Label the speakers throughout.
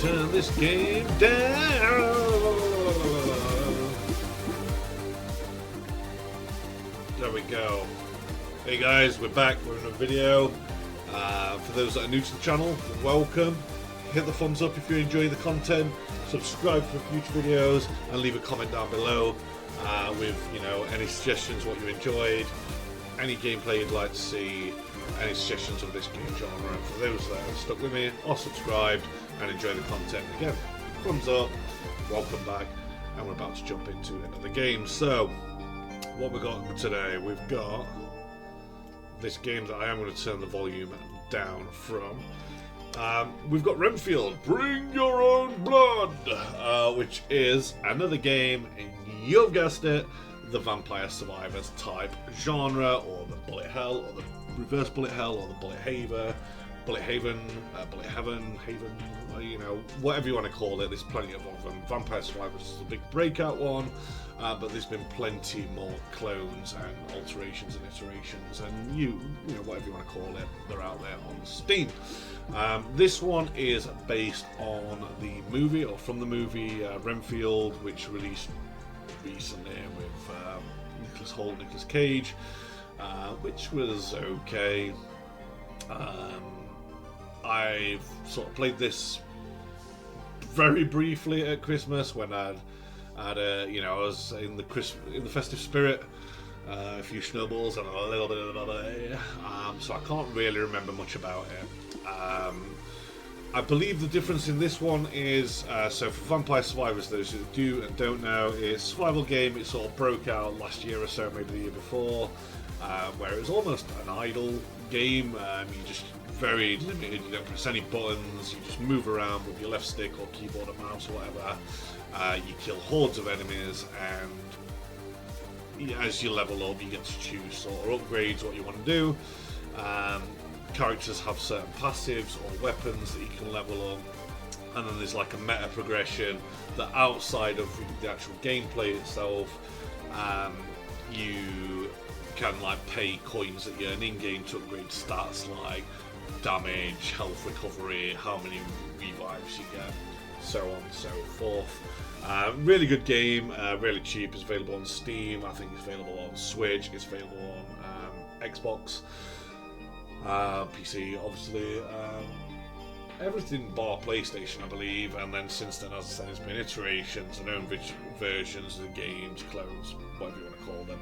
Speaker 1: turn this game down. There we go. Hey guys, we're back with another video. For those that are new to the channel, welcome. Hit the thumbs up if you enjoy the content. Subscribe for future videos and leave a comment down below with any suggestions, what you enjoyed, any gameplay you'd like to see, any suggestions of this game genre. And for those that have stuck with me or subscribed and enjoy the content, again, thumbs up, welcome back, and we're about to jump into another game. So, what we got today, we've got this game that I am going to turn the volume down from. We've got Renfield, Bring Your Own Blood, which is another game, and you've guessed it, the Vampire Survivors type genre, or the bullet hell, or the reverse bullet hell, or the bullet heaven, whatever you want to call it. There's plenty of them. Vampire Survivors is a big breakout one, but there's been plenty more clones and alterations and iterations, and whatever you want to call it, they're out there on Steam. This one is based on the movie, or from the movie Renfield, which released recently with Nicolas Cage, which was okay. I've sort of played this very briefly at Christmas when I was in the festive spirit, a few snowballs and a little bit of another, so I can't really remember much about it. I believe the difference in this one is, so for Vampire Survivors, those who do and don't know, it's a survival game. It sort of broke out last year or so, maybe the year before, where it was almost an idle game. You just very limited, you don't press any buttons, you just move around with your left stick or keyboard or mouse or whatever. You kill hordes of enemies, and as you level up, you get to choose sort of upgrades, what you want to do. Characters have certain passives or weapons that you can level up, and then there's like a meta progression that outside of the actual gameplay itself, you can like pay coins that you earn in-game to upgrade stats like damage, health recovery, how many revives you get, so on and so forth. Really good game, really cheap. It's available on Steam, I think it's available on Switch, it's available on Xbox, PC, obviously, everything bar PlayStation, I believe. And then since then, as I said, there's been iterations and own versions of the games, clones, whatever you want to call them,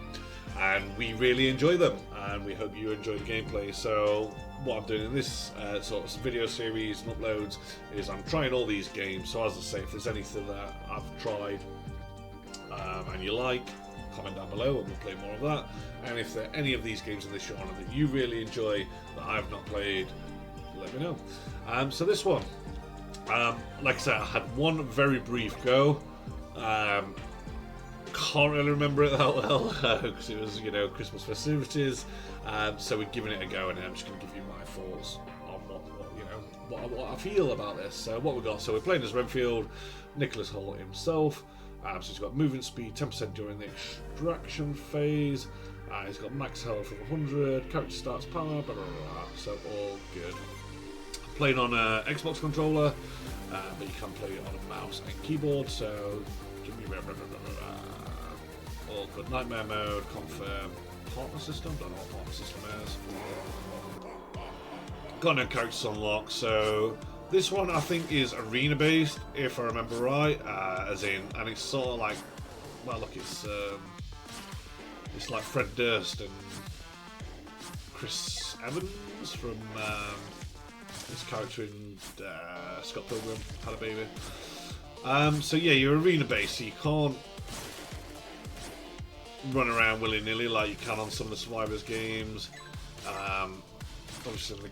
Speaker 1: and we really enjoy them, and we hope you enjoy the gameplay. So what I'm doing in this sort of video series and uploads is I'm trying all these games. So as I say, if there's anything that I've tried and you like, comment down below and we'll play more of that. And if there are any of these games in this genre that you really enjoy that I've not played, let me know. So this one, like I said, I had one very brief go. Can't really remember it that well because it was, Christmas festivities. So we're giving it a go, and I'm just going to give you my thoughts on what I feel about this. So what we got? So we're playing as Renfield, Nicholas Hoult himself. So he's got movement speed 10% during the extraction phase. He's got max health of 100. Character starts power. Blah, blah, blah. So all good. Playing on an Xbox controller, but you can play it on a mouse and keyboard. So give me all good. Nightmare mode. Confirm. Partner system. Don't know what partner system is. Got no characters unlocked. So this one I think is arena based, if I remember right. And it's sort of like, well, look, it's like Fred Durst and Chris Evans from this character in Scott Pilgrim Had a Baby. So yeah, you're arena based, so you can't run around willy-nilly like you can on some of the Survivors games. Obviously,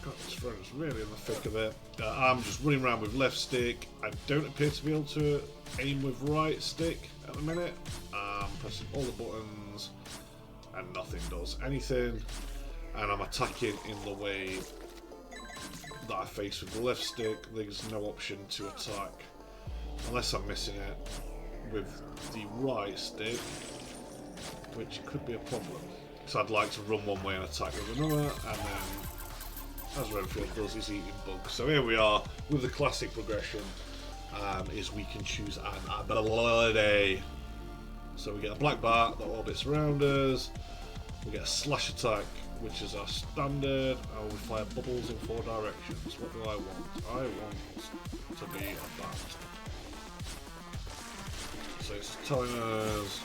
Speaker 1: God, this phone's really in the thick of it. I'm just running around with left stick. I don't appear to be able to aim with right stick at the minute. Pressing all the buttons and nothing does anything. And I'm attacking in the way that I face with the left stick. There's no option to attack unless I'm missing it with the right stick, which could be a problem. So I'd like to run one way and attack with another, and then as Renfield does, is eating bugs. So here we are with the classic progression. Is we can choose an ability. So we get a black bar that orbits around us. We get a slash attack, which is our standard, and we fire bubbles in 4 directions. What do I want? I want to be a bat. So it's telling us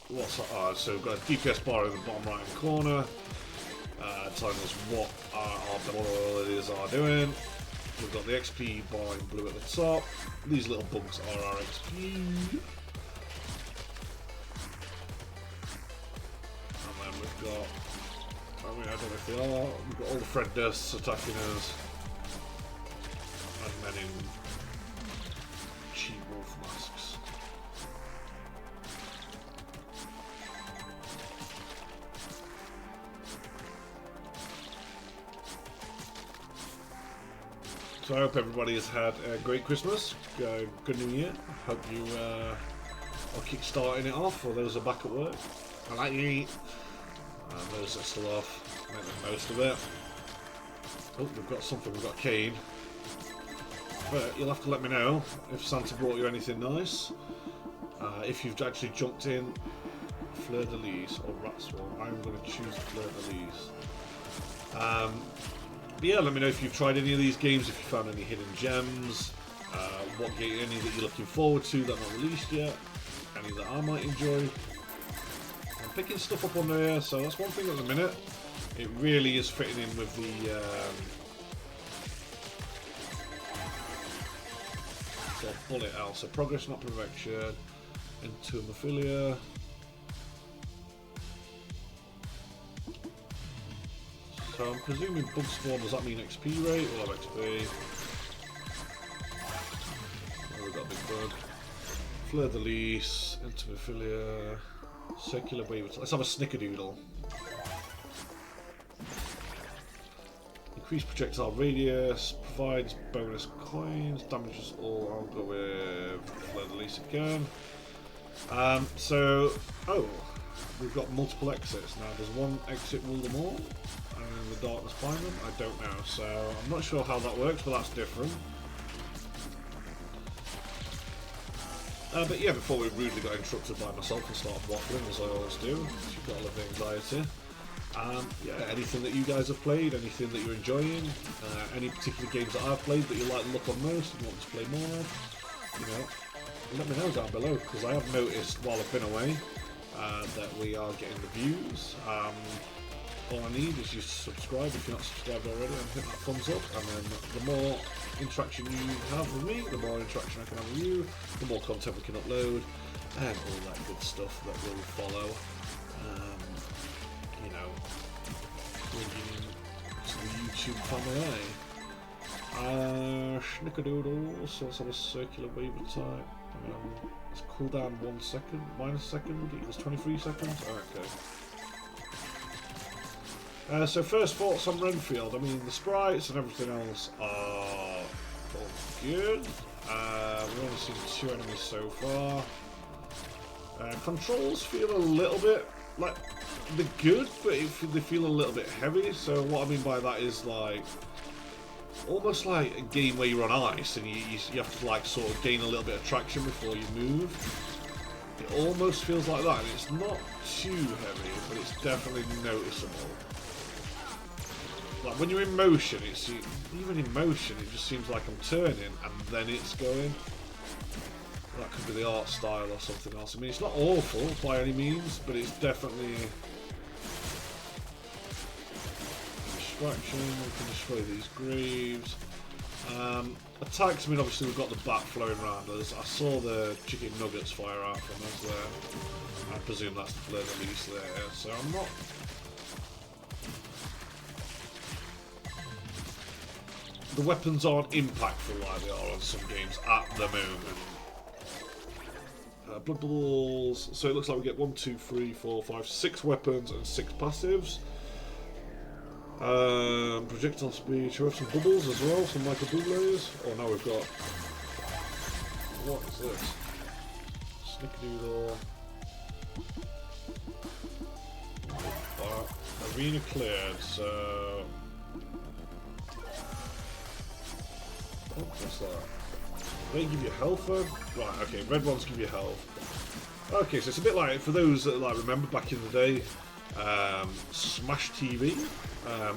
Speaker 1: what's that? Oh, so we've got a DPS bar in the bottom right hand corner, telling us what our abilities are doing. We've got the XP bar in blue at the top. These little bugs are our XP. And then we've got, I mean, I don't know if they are, we've got all the Fred Dusts attacking us. And then in cheap wolf masks. So I hope everybody has had a great Christmas, good New Year. Hope you are kick-starting it off, or those are back at work. I like you eat. And those are still off, make the most of it. Oh, we've got something, we've got Kane. But you'll have to let me know if Santa brought you anything nice. If you've actually jumped in Fleur de Lis or Ratswell, I'm going to choose Fleur de Lis. But yeah, let me know if you've tried any of these games, if you found any hidden gems, what game, any that you're looking forward to that are not released yet, any that I might enjoy. I'm picking stuff up on there, so that's one thing at the minute. It really is fitting in with the sort of bullet out. So progress, not perfection, into hemophilia. So I'm presuming bug spawn, does that mean XP rate? We'll have XP. Oh, we've got a big bug. Fleur de Lis, Entomophilia, Circular Wave. Let's have a Snickerdoodle. Increased projectile radius, provides bonus coins, damages all. I'll go with Fleur de Lis again. We've got multiple exits now. Does one exit rule them all? And the darkness bind them? I don't know, so I'm not sure how that works, but that's different. But yeah, before we rudely got interrupted by myself and started waffling, as I always do, you've got a lot of anxiety. Yeah, anything that you guys have played, anything that you're enjoying, any particular games that I've played that you like the look of most and want to play more of, you know, let me know down below, because I have noticed while I've been away that we are getting the views. All I need is you to subscribe if you're not subscribed already, and hit that thumbs up, and then the more interaction you have with me, the more interaction I can have with you, the more content we can upload, and all that good stuff that will follow. You know, bringing to the YouTube family. Snickerdoodle, so let's have a circular wave attack. Let's cool down 1 second, minus second, equals 23 seconds. Okay. So first thoughts on Renfield. I mean, the sprites and everything else are all good. We've only seen 2 enemies so far. Controls feel a little bit like they're good, but they feel a little bit heavy. So what I mean by that is like almost like a game where you're on ice and you have to like sort of gain a little bit of traction before you move. It almost feels like that, and it's not too heavy, but it's definitely noticeable. Like when you're in motion, even in motion, it just seems like I'm turning and then it's going. That could be the art style or something else. I mean, it's not awful by any means, but it's definitely distraction. We can destroy these graves. Attacks. I mean, obviously we've got the bat flowing around us. I saw the chicken nuggets fire out from us there. I presume that's the Fleur de Lis there. So I'm not. The weapons aren't impactful like they are on some games at the moment. Blood balls. So it looks like we get 1, 2, 3, 4, 5, 6 weapons and 6 passives. Projectile speed. Should we have some bubbles as well? Some Michael Bublés? Oh, now we've got. What is this? Snickerdoodle. Arena cleared. So Oh, what's that? They give you health though? Right, okay, red ones give you health. Okay, so it's a bit like, for those that like remember back in the day, Smash TV.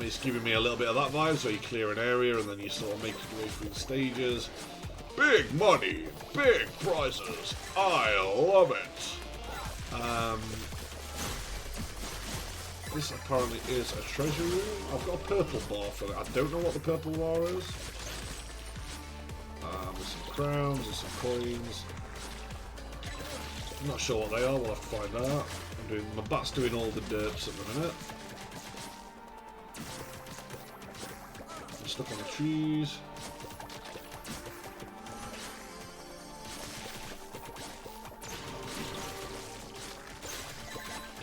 Speaker 1: It's giving me a little bit of that vibe, so you clear an area and then you sort of make your way through the stages. Big money, big prizes, I love it! This apparently is a treasure room. I've got a purple bar for it. I don't know what the purple bar is. There's some crowns, there's some coins. I'm not sure what they are, we'll have to find out. My bat's doing all the derps at the minute. I'm stuck on the trees.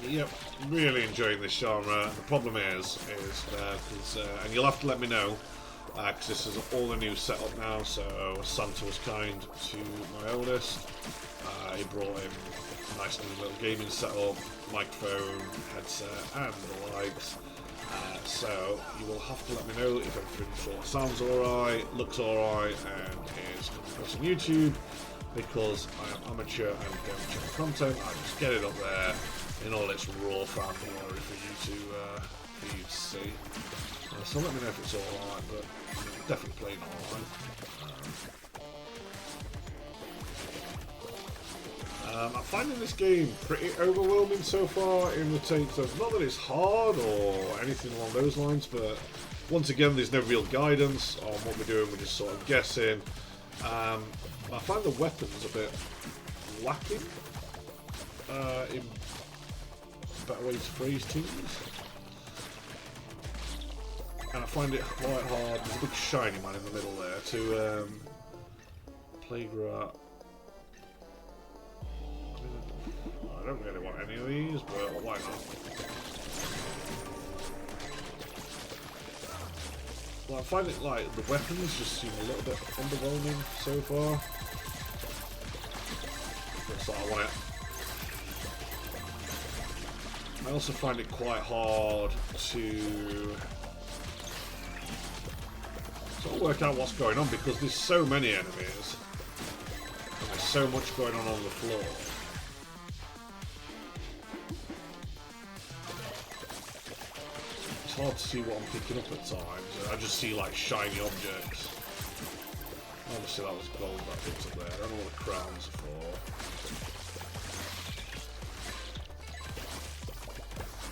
Speaker 1: Yep, really enjoying this genre. The problem is and you'll have to let me know, because this is all a new setup now. So Santa was kind to my oldest. He brought in a nice new little gaming setup, microphone, headset, and the likes. So you will have to let me know if everything sort of sounds alright, looks alright, and is coming across on YouTube, because I am amateur and don't check the content. I just get it up there in all its raw fan glory for you to see. So let me know if it's alright, but I'm definitely playing alright. I'm finding this game pretty overwhelming so far in the takes of, not that it's hard or anything along those lines, but once again there's no real guidance on what we're doing, we're just sort of guessing. I find the weapons a bit lacking in better way to phrase things. And I find it quite hard, there's a big shiny man in the middle there, to play grab. I don't really want any of these, but why not? Well, I find it like the weapons just seem a little bit underwhelming so far. Looks like I want it. I also find it quite hard to sort of work out what's going on, because there's so many enemies and there's so much going on the floor. It's hard to see what I'm picking up at times. I just see like shiny objects. Obviously that was gold that I picked up there. I don't know what the crowns are for.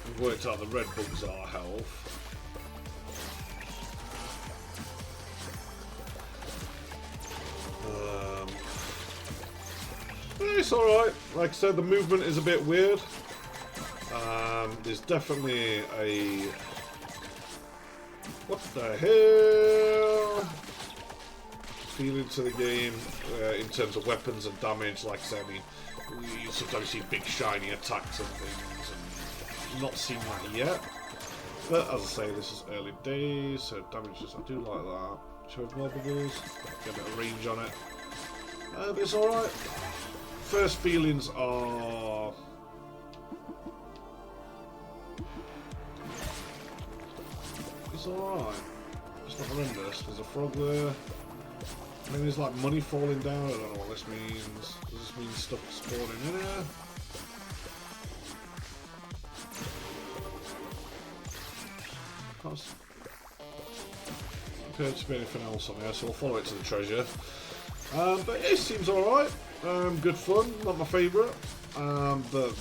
Speaker 1: We've worked out the red bugs are health. It's alright. Like I said, the movement is a bit weird. There's definitely a... What the hell? Feeling to the game in terms of weapons and damage. Like I said, I mean, you sometimes see big shiny attacks and things, and not seen that yet. But as I say, this is early days, so damages, I do like that. Show more bubbles, get a bit of range on it. But it's alright. First feelings are... It's alright. It's not horrendous. There's a frog there. I mean, there's like money falling down. I don't know what this means. Does this mean stuff spawning in here? Can't appear to be anything else on here, so we'll follow it to the treasure. But it seems alright. Good fun. Not my favourite. But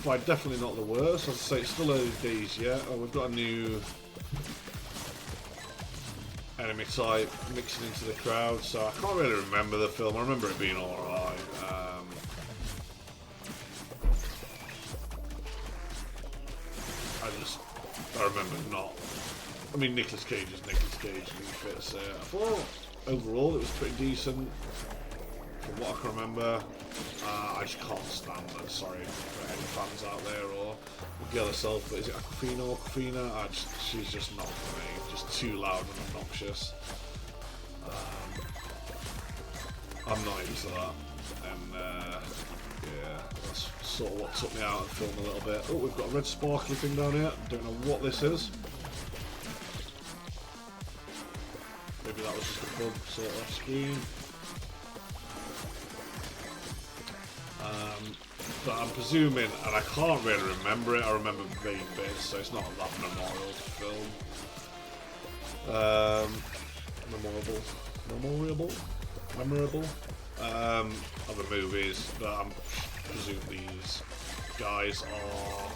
Speaker 1: by definitely not the worst. As I say, it's still early days yet. Oh, we've got a new enemy type mixing into the crowd, so I can't really remember the film. I remember it being alright. I remember not. I mean, Nicolas Cage is Nicolas Cage, and he fits there. I thought overall it was pretty decent from what I can remember. I just can't stand it. Sorry for any fans out there or the girl herself, but is it Aquafina? She's just not for me. Just too loud and obnoxious. I'm not into that, and yeah, that's sort of what took me out of the film a little bit. Oh, we've got a red sparkly thing down here. Don't know what this is. that was just a bug sort of off screen. But I'm presuming, and I can't really remember it, I remember vague bits, so it's not that memorable film. Memorable other movies, but I'm presuming these guys are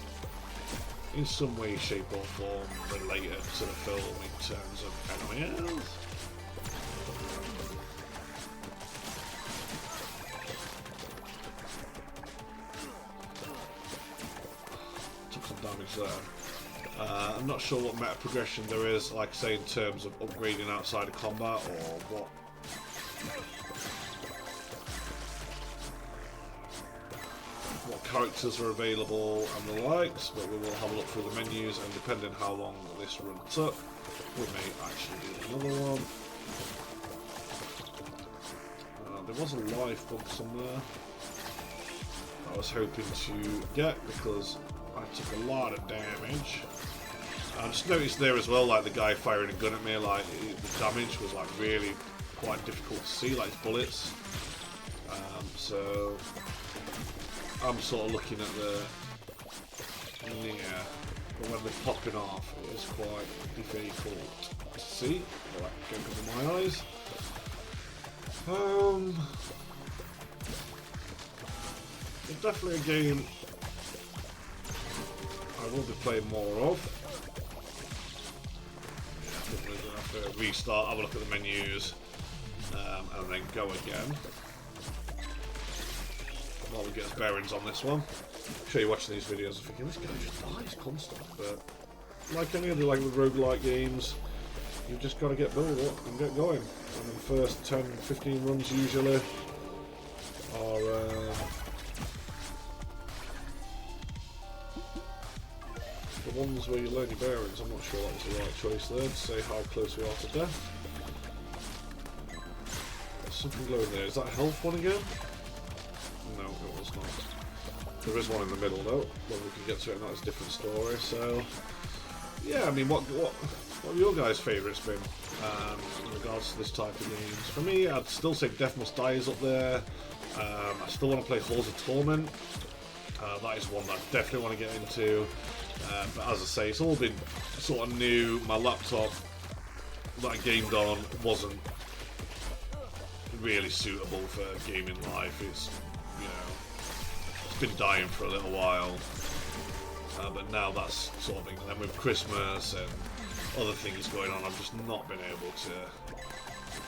Speaker 1: in some way, shape or form related to the film in terms of cameos. Took some damage there. I'm not sure what meta progression there is, like I say, in terms of upgrading outside of combat or what characters are available and the likes, but we will have a look through the menus, and depending how long this run took, we may actually do another one. There was a life bug somewhere I was hoping to get because I took a lot of damage. I just noticed there as well, like the guy firing a gun at me, like the damage was like really quite difficult to see, like his bullets. So I'm sort of looking at the but when they're popping off, it is quite difficult to see. Right, going over my eyes. It's definitely a game I will be playing more of. Yeah, definitely gonna have to restart, have a look at the menus, and then go again. While we get his bearings on this one. I'm sure you're watching these videos and thinking, this guy just dies constant, but like any other like the roguelike games, you've just got to get build up and get going. And the first 10-15 runs usually are the ones where you learn your bearings. I'm not sure that was the right choice there to say how close we are to death. There's something glowing there. Is that a health one again? No, it was not. There is one in the middle though. Well, we can get to it, and that's a different story. So, yeah, I mean, what have your guys' favourites been in regards to this type of games? For me, I'd still say Death Must Die is up there. I still want to play Halls of Torment. That is one that I definitely want to get into. But as I say, it's all been sort of new. My laptop that I gamed on wasn't really suitable for gaming life. It's, you know, it's been dying for a little while. But now that's sort of thing. And then with Christmas and other things going on, I've just not been able to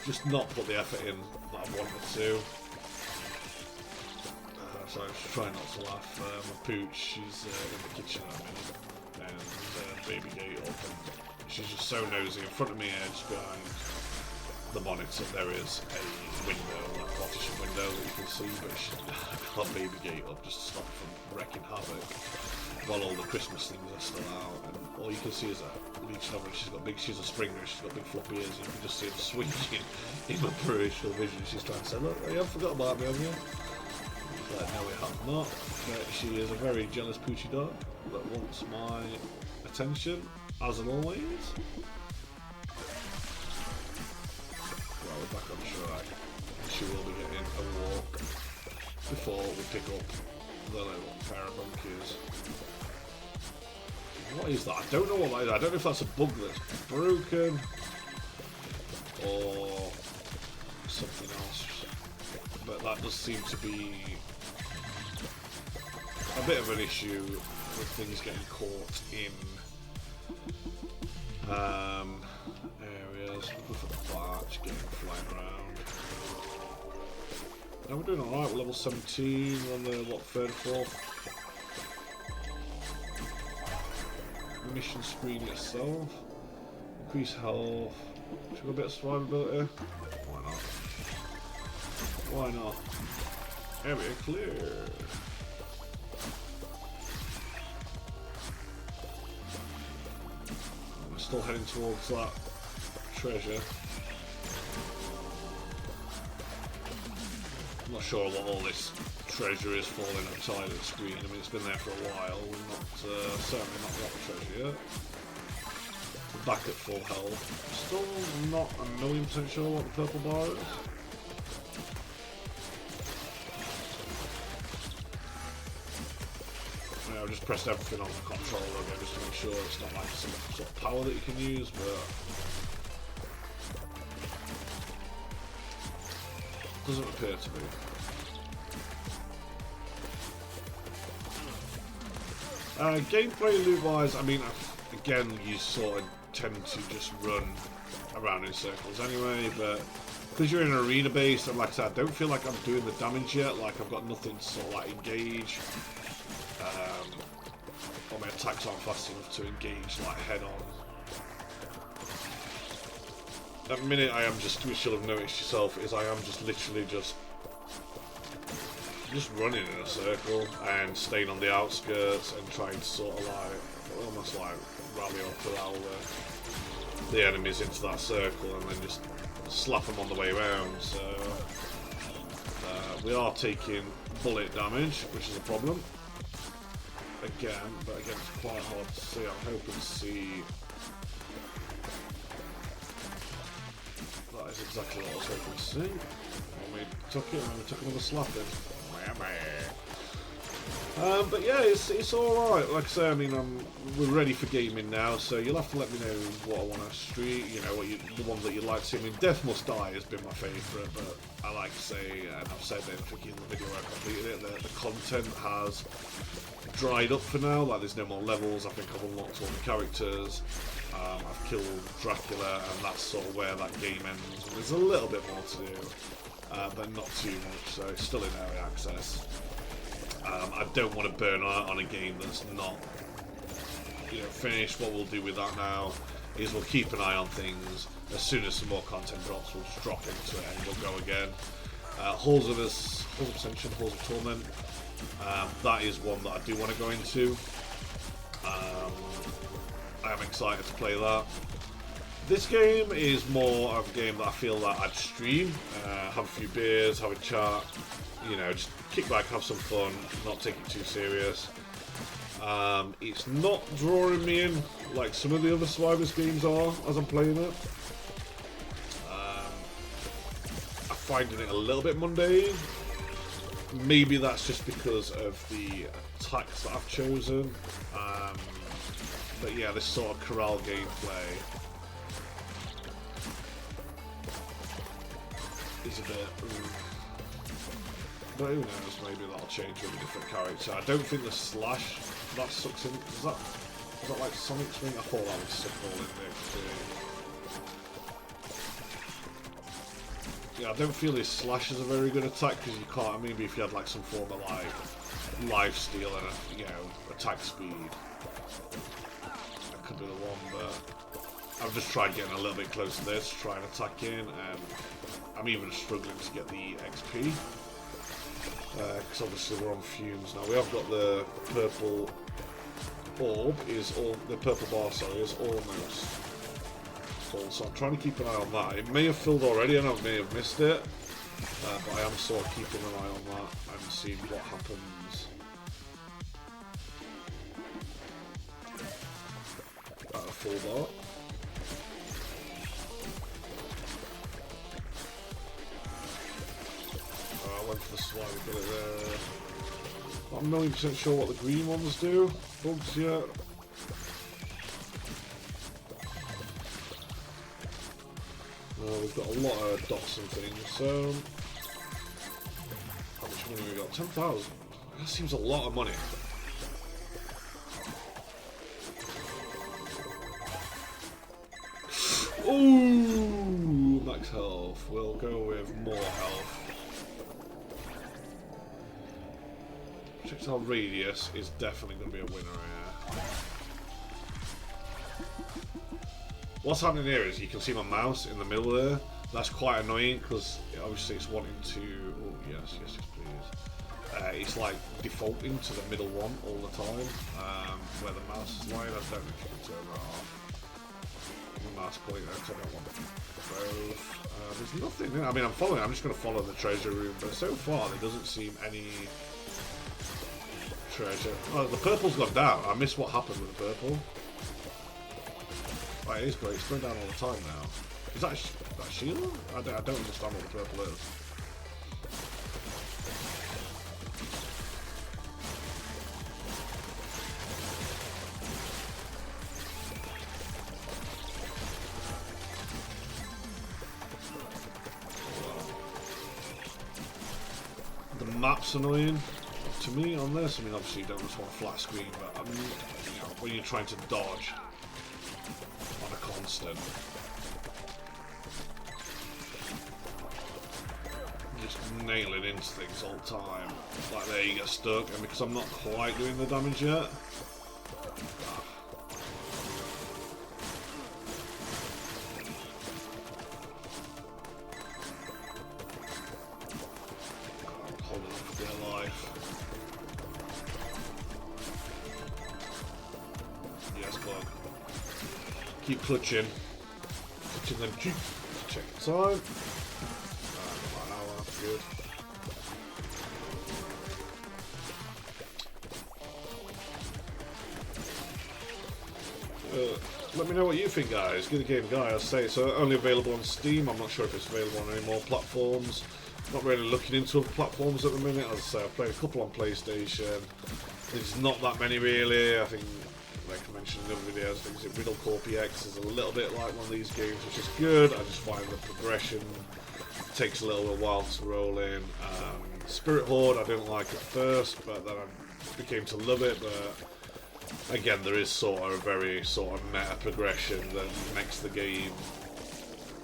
Speaker 1: just not put the effort in that I wanted to. So I was trying not to laugh. My pooch, she's in the kitchen at the minute, and baby gate up, and she's just so nosy. In front of me, just behind the monitor, there is a window, a partition window that you can see, but she's got baby gate up just to stop her from wrecking havoc while all the Christmas things are still out. And all you can see is that each of her, she's a Springer, she's got big floppy ears, and you can just see them swinging in my peripheral vision. She's trying to say, look, you haven't forgot about me, have you? No, we have not. But she is a very jealous poochy dog that wants my attention, as always. Well, we're back on track. She will be getting a walk before we pick up the little pair of monkeys. What is that? I don't know what that is. I don't know if that's a bug that's broken or something else. But that does seem to be a bit of an issue with things getting caught in areas. Look at the barge getting flying around. Now we're doing alright, we're level 17, we're on the, what, 3rd, 4th mission screen itself. Increase health. Should we go a bit of survivability? Why not? Why not? Area clear. We're still heading towards that treasure. I'm not sure what all this treasure is falling outside of the screen. I mean, it's been there for a while. We're not certainly not got the treasure yet. back at full health. Still not a million % sure what the purple bar is. I've just pressed everything on the controller again just to make sure it's not like some sort of power that you can use, but doesn't appear to be. Gameplay loop-wise, I mean, again, you sort of tend to just run around in circles anyway, but because you're in an arena base, and like I said, I don't feel like I'm doing the damage yet, like I've got nothing to sort of like engage. Or my attacks aren't fast enough to engage like head on. At the minute I am just, which you'll have noticed yourself, is I am just literally just running in a circle and staying on the outskirts and trying to sort of like, almost like rally or corral the enemies into that circle and then just slap them on the way around. So we are taking bullet damage, which is a problem. Again, but again, it's quite hard to see. I'm hoping to see. That is exactly what I was hoping to see. And we took it, and we took another slap in. But yeah, it's all right. Like I say, I mean, we're ready for gaming now, so you'll have to let me know what I want to stream. You know, the one that you like to see. I mean, Death Must Die has been my favourite, but I like to say, and I've said it in the video where I completed it, that the content has dried up for now. Like, there's no more levels. I think I've unlocked all the characters. I've killed Dracula, and that's sort of where that game ends. There's a little bit more to do, but not too much. So it's still in early access. I don't want to burn out on a game that's not, finished. What we'll do with that now is we'll keep an eye on things. As soon as some more content drops, we'll just drop into it and we'll go again. Halls of Ascension, Halls of Torment. That is one that I do want to go into. I am excited to play that. This game is more of a game that I feel that I'd stream, have a few beers, have a chat, just kick back, have some fun, not take it too serious. It's not drawing me in like some of the other Survivors games are as I'm playing it. I'm finding it a little bit mundane. Maybe that's just because of the attacks that I've chosen. But yeah, this sort of corral gameplay is a bit... But who knows, maybe that'll change with a different character. I don't think the slash that sucks in. Is that like Sonic's thing? I thought that would suck all in there too. Yeah, I don't feel his slash is a very good attack because you can't. Maybe if you had like some form of like life steal and attack speed, that could be the one. But I've just tried getting a little bit closer to this, try and attack in, and I'm even struggling to get the XP. Because obviously we're on fumes now. We have got the purple orb, the purple bar, sorry, is almost full. So I'm trying to keep an eye on that. It may have filled already and I may have missed it, but I am sort of keeping an eye on that and seeing what happens. A full bar. I went for the slide, got it there. Not a million % sure what the green ones do. Bugs yet. We've got a lot of dots and things, so... How much money we got? 10,000. That seems a lot of money. Ooh! Max health. We'll go with more health. Projectile radius is definitely going to be a winner here. What's happening here is you can see my mouse in the middle there. That's quite annoying because obviously it's wanting to... Oh, yes, please. It's like defaulting to the middle one all the time, where the mouse is lying. I don't know if you can turn that off. The mouse pointer, because I don't want both. There's nothing there. I mean, I'm just going to follow the treasure room, but so far there doesn't seem any... treasure. Oh, the purple's gone down. I missed what happened with the purple. Oh, it is great. It's going down all the time now. Is that a shield? I don't understand what the purple is. The map's annoying to me on this. I mean, obviously you don't just want a flat screen, but I mean, you know, when you're trying to dodge on a constant, just nailing into things all the time. Like there you get stuck, and because I'm not quite doing the damage yet. Keep clutching them cheeks. Check the time. About an hour, that's good. Let me know what you think, guys. Give the game a go. I say it's only available on Steam. I'm not sure if it's available on any more platforms. Not really looking into other platforms at the minute. As I say, I've played a couple on PlayStation. There's not that many really. I think, like I mentioned in other videos, I think Riddle Corp EX is a little bit like one of these games, which is good. I just find the progression takes a little while to roll in. Spirit Horde I didn't like at first, but then I became to love it. But again, there is sort of a very sort of meta progression that makes the game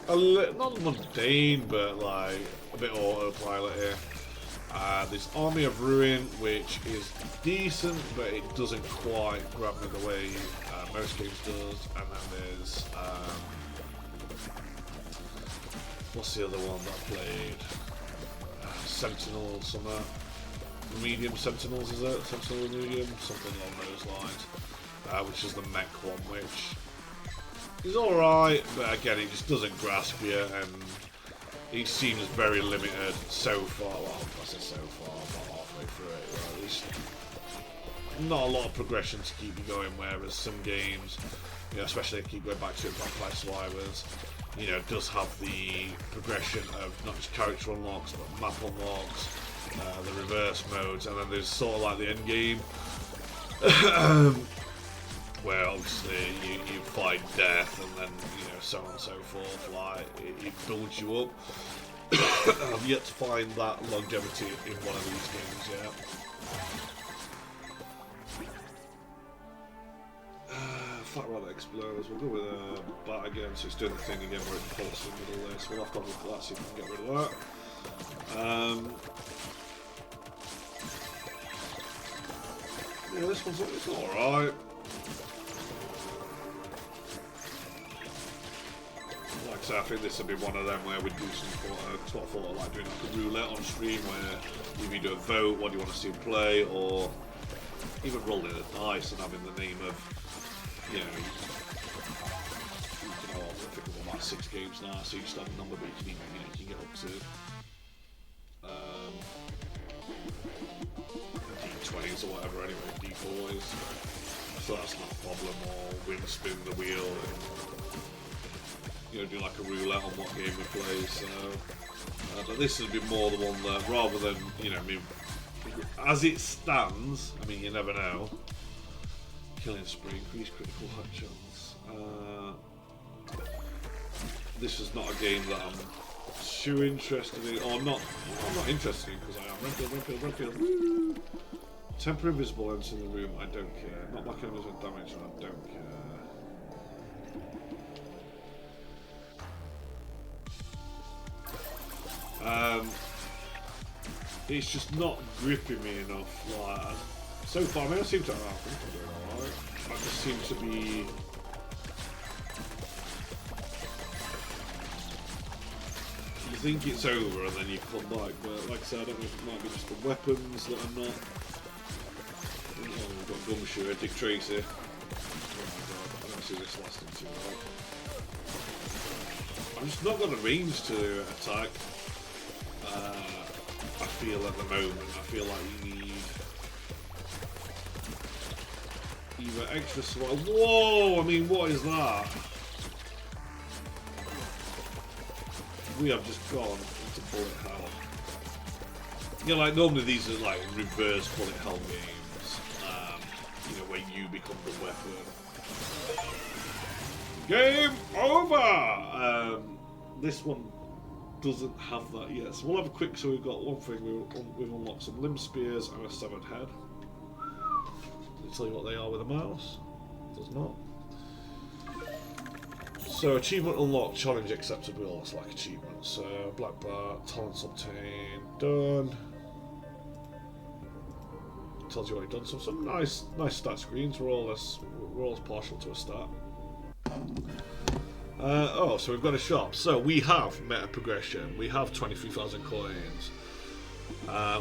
Speaker 1: a little, not mundane, but like a bit autopilot here. There's Army of Ruin, which is decent, but it doesn't quite grab me the way most games does. And then there's what's the other one that I played? Sentinel, something. Medium Sentinels, is it? Sentinel Medium, something along those lines. Which is the mech one, which is alright, but again, it just doesn't grasp you, and it seems very limited so far. Well, I say so far, about halfway through it. Right? There's not a lot of progression to keep you going, whereas some games, you know, especially if you keep going back to it, like Survivors, you know, does have the progression of not just character unlocks, but map unlocks, the reverse modes, and then there's sort of like the end game, where obviously you fight death, and then, you know, so on and so forth. Like it builds you up. I've yet to find that longevity in one of these games yet. Flat Rat explodes. We'll go with Bat again, so it's doing the thing again where it pulls in the middle there. So we'll have to have a look at that, see if we can get rid of that. Yeah, this one's it's alright. Like I say, I think this would be one of them where we'd do some sort of like doing like a roulette on stream, where if you do a vote, what do you want to see play, or even rolling a dice and having the name of, you know, I think we've got about 6 games now, so you just have a number, but you can even, you can get up to D20s or whatever anyway, D4s. So that's not a problem, or win spin the wheel and, you know, do like a roulette on what game we play. So but this would be more the one that, rather than, you know, I mean, as it stands, I mean, you never know. Killing spree, increased critical hit chance. This is not a game that I'm too interested in, or I'm not interested in, because I am. Renfield. Woo! Temporary invisible ends in the room, I don't care. Not like enemies with damage, I don't care. It's just not gripping me enough. Like, so far, I mean, I think I'm doing alright. I just seem to be. You think it's over and then you come back, but like I said, I don't know if it might be just the weapons that I'm not. Oh, we've got Gumshoe, Dick Tracy. Oh my god, I don't see this lasting too long. I'm just not got the range to attack. I feel at the moment, I feel like you need either extra survival. Whoa! I mean, what is that? we have just gone into bullet hell. You know, like normally these are like reverse bullet hell games. You know, where you become the weapon. Game over! This one doesn't have that yet. So we'll have a quick, so we've got one thing, we've unlocked some limb spears and a severed head. Does it tell you what they are with a mouse? It does not. So achievement unlocked, challenge accepted, we all like achievements. So black bar, talents obtained, done. Tells you what you've done. So some nice stat screens. We're all partial to a stat. Oh, so we've got a shop. So we have meta progression. We have 23,000 coins.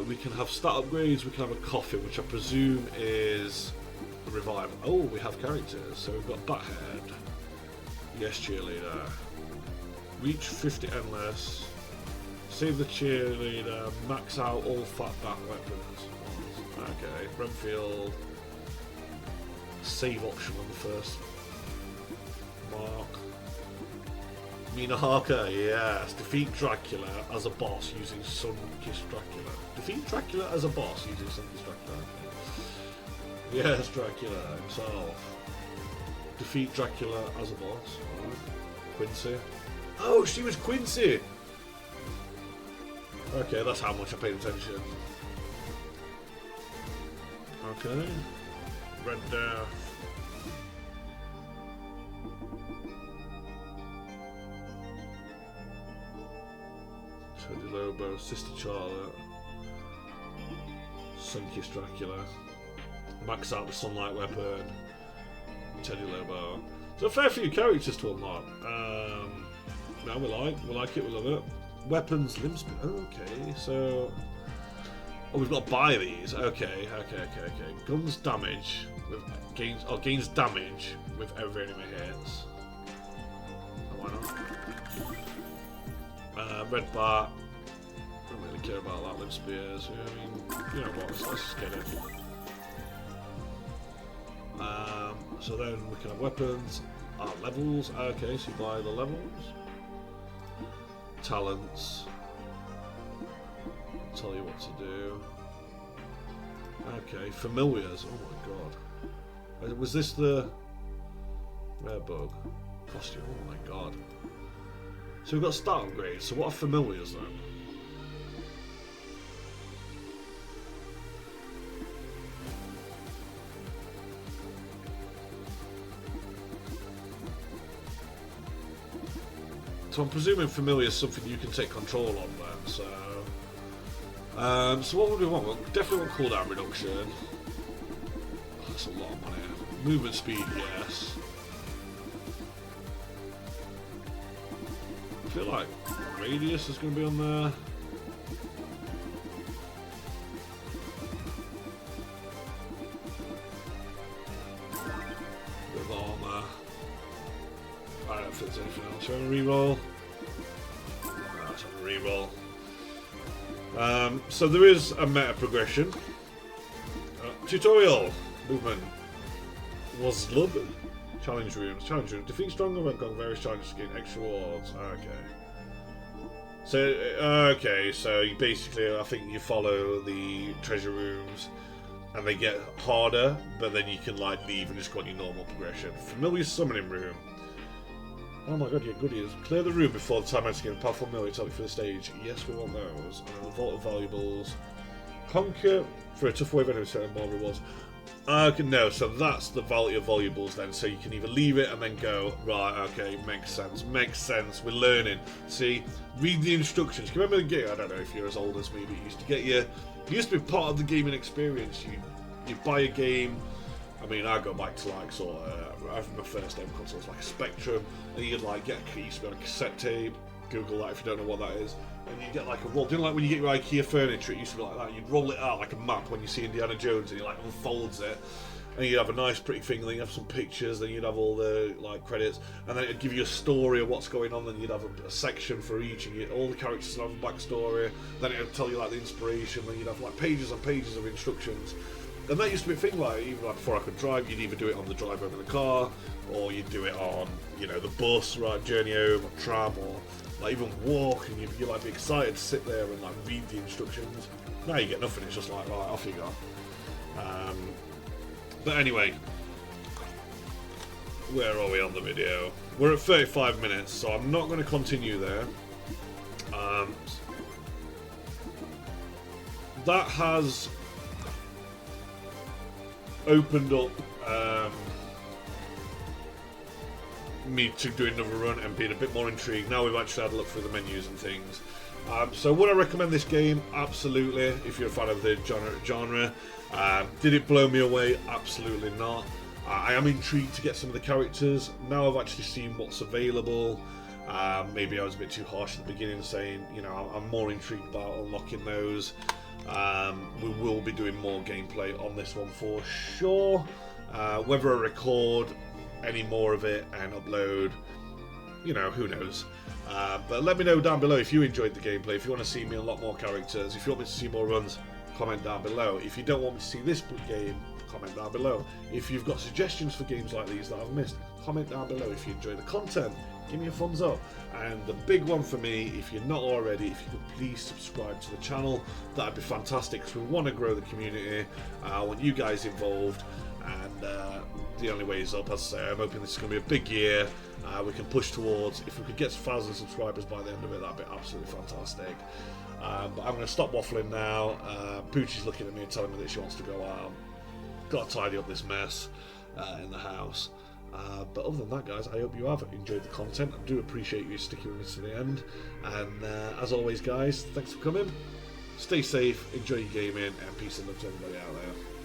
Speaker 1: We can have stat upgrades. We can have a coffin, which I presume is a revive. Oh, we have characters. So we've got Bathead. Yes, cheerleader. Reach 50 endless. Save the cheerleader. Max out all fat bat weapons. Okay, Renfield. Save option on the first mark. Mina Harker, yes. Defeat Dracula as a boss using Sun-Kissed Dracula. Defeat Dracula as a boss using Sun-Kissed Dracula. Yes, Dracula himself. Defeat Dracula as a boss. Right. Quincy. Oh, she was Quincy! Okay, that's how much I paid attention. Okay. Red Death. Tony Lobo, Sister Charlotte. Sun-Kissed Dracula. Max out the Sunlight Weapon. Teddy Lobo. So a fair few characters to unlock. No, we like it, we love it. Weapons, limb speed. Okay, so we've got to buy these. Okay. Guns damage with gains damage with every enemy hits. Oh, why not? Red bar. I don't really care about that. Limb spears. I mean, you know what? Let's just get it. So then we can have weapons, levels. Okay, so you buy the levels, talents. I'll tell you what to do. Okay, familiars. Oh my god, was this the rare bug costume? Oh my god. So we've got stat upgrades. So what are familiars then? So I'm presuming familiar is something you can take control of then, so... so what would we want? We'll definitely want cooldown reduction. Oh, that's a lot of money. Movement speed, yes. I feel like radius is going to be on there. Bit of armour. I don't think there's anything else. Should I have a reroll? No, let's have a reroll. So there is a meta progression. Tutorial. Movement. Was love. Challenge rooms. Challenge rooms. Defeat stronger when got various challenges to gain extra rewards. Okay. So you basically, I think you follow the treasure rooms and they get harder, but then you can like leave and just go on your normal progression. Familiar summoning room. Oh my god, yeah, goodies. Clear the room before the time I have to get a powerful melee target for the stage. Yes, we want those. Vault of Valuables. Conquer for a tough wave enemy set and more rewards. No, so that's the value of valuables then. So you can either leave it and then go, right, okay, makes sense, we're learning. See, read the instructions. Can you remember the game? I don't know if you're as old as me, but you used to get you used to be part of the gaming experience. You buy a game. I mean, I go back to like sort of, I think my first ever console was like a Spectrum, and you'd like get a used to be on a cassette tape. Google that if you don't know what that is, and you get like a roll. Do you know like when you get your IKEA furniture? It used to be like that. You'd roll it out like a map when you see Indiana Jones, and he like unfolds it, and you'd have a nice pretty thing. And then you have some pictures, then you'd have all the like credits, and then it'd give you a story of what's going on. Then you'd have a section for each, and all the characters would have a backstory. Then it'd tell you like the inspiration. Then you'd have like pages and pages of instructions. And that used to be a thing, like, even like before I could drive, you'd either do it on the drive home in the car, or you'd do it on, you know, the bus, right, journey home, or tram, or like even walk, and you're like be excited to sit there and like read the instructions. Now you get nothing, it's just like, right, off you go. But anyway, where are we on the video? We're at 35 minutes, so I'm not going to continue there. That has opened up me to do another run and being a bit more intrigued. Now we've actually had a look through the menus and things. So would I recommend this game? Absolutely, if you're a fan of the genre. Did it blow me away? Absolutely not. I am intrigued to get some of the characters. Now I've actually seen what's available. Maybe I was a bit too harsh at the beginning saying, you know, I'm more intrigued about unlocking those. We will be doing more gameplay on this one for sure. Whether I record any more of it and upload, you know, who knows. But let me know down below if you enjoyed the gameplay, if you want to see me unlock more characters, if you want me to see more runs, comment down below. If you don't want me to see this game, comment down below. If you've got suggestions for games like these that I've missed, comment down below. If you enjoy the content, give me a thumbs up. And the big one for me, if you're not already, if you could please subscribe to the channel, that'd be fantastic, because we want to grow the community. I want you guys involved, and the only way is up. As I say, I'm hoping this is going to be a big year. We can push towards, if we could get 1,000 subscribers by the end of it, that'd be absolutely fantastic. But I'm going to stop waffling now. Poochie's looking at me and telling me that she wants to go out. Got to tidy up this mess in the house. But other than that, guys, I hope you have enjoyed the content. I do appreciate you sticking with me to the end. And as always, guys, thanks for coming. Stay safe, enjoy your gaming, and peace and love to everybody out there.